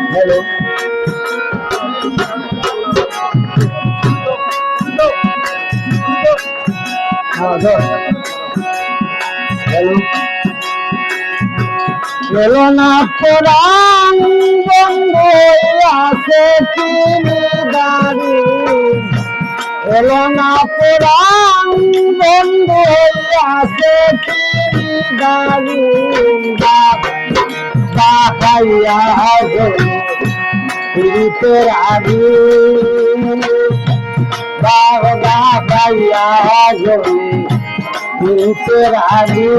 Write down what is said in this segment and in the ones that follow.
hello hello এলো না পুরাণ বন্ধু আছে তিনি দাঁড়ি এলো না পুরাণ বন্ধু আছে তিনি দাঁড়ি বাহাইয়া পুরীতের আগে বাহাইয়া পুরীতের আগে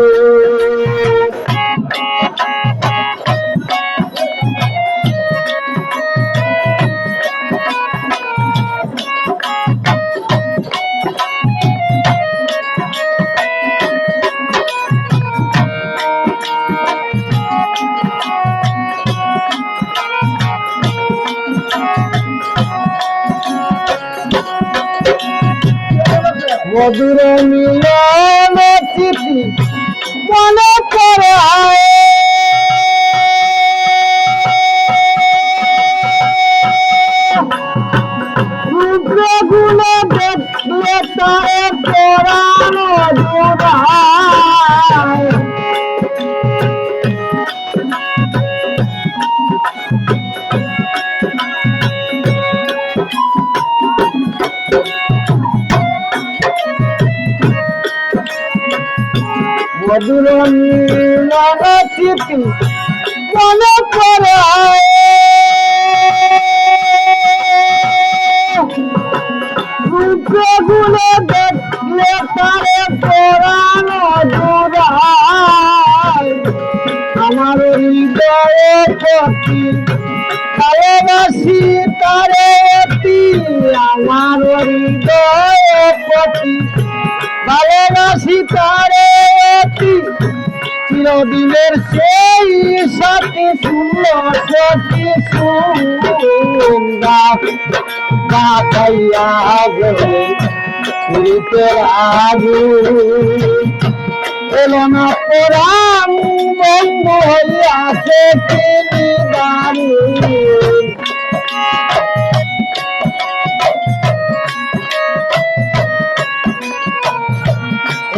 মধুর মিলন চিঠি মনে পড়ে গুলো দেখলে তারে পড়ানো জোড়ায় মধুর মিলন চিঠি মনে পড়ে গুলো দেখলে তারে পড়ানো জোড়ায় আমার হৃদয়ে প্রতি ভালোবাসি তারে আমার হৃদয়ে প্রতি ভালোবাসি তারে চিরদিনের সেই সাথে শুনল সখী সুন্দর আগে এলো না পুরাণ বন্ধু হইয়াছে তিনি দাঁড়িয়ে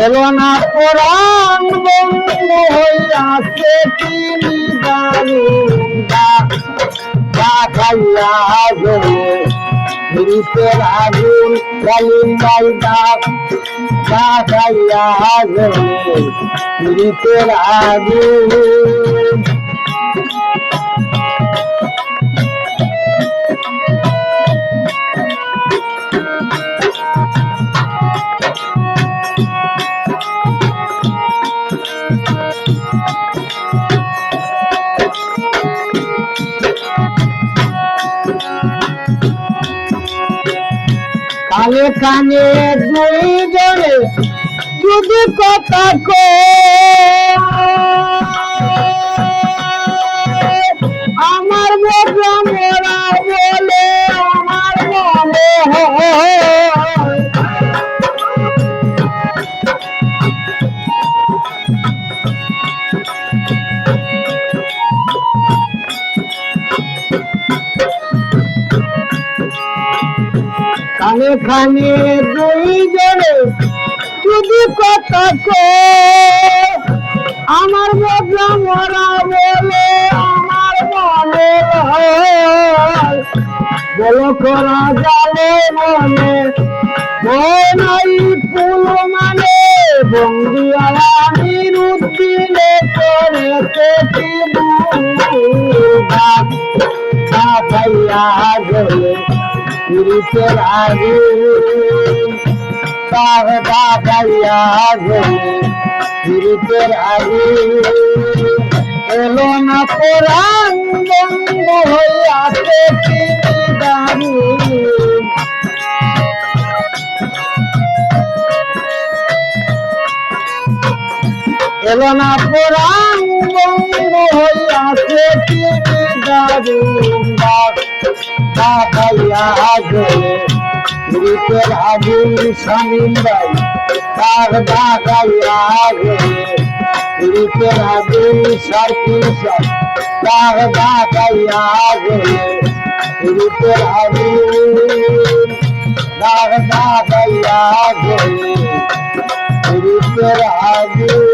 এলো না পুরাণ বন্ধু হইয়াছে তিনি দাঁড়িয়া মৃতের আগুন কালিম ডাক খাইয়া মৃতের আগুন কানে কানে দুইজনে যদি কথা আমার বোঝা মোরা বলে আমার মনে হয় কানে কানে দুইজনে যদি কথা আমার বোঝা মোরা বলে আমার মনে বলো করা যাবে মনে নাই ফুল মানে বন্ধু আলামির উদ্দিনে করেছে খাইয়া গেলে পুরীতের আগে খাইয়া গেলে পুরীতের আগে এলো না পুরাণ বন্ধু হইয়াছে তিনি দাঁড়িয়ে এলো না পুরাণ বন্ধু হইয়াছে তিনি দাঁড়িয়ে খাইয়া গেলে পুরীতের আগুন স্বামী খাইয়া গেলে রূপের আগুন সার্কিল সব দাগ দাগাইয়া গেলে রূপের আগুন দাগ দাগাইয়া গেলে রূপের আগুন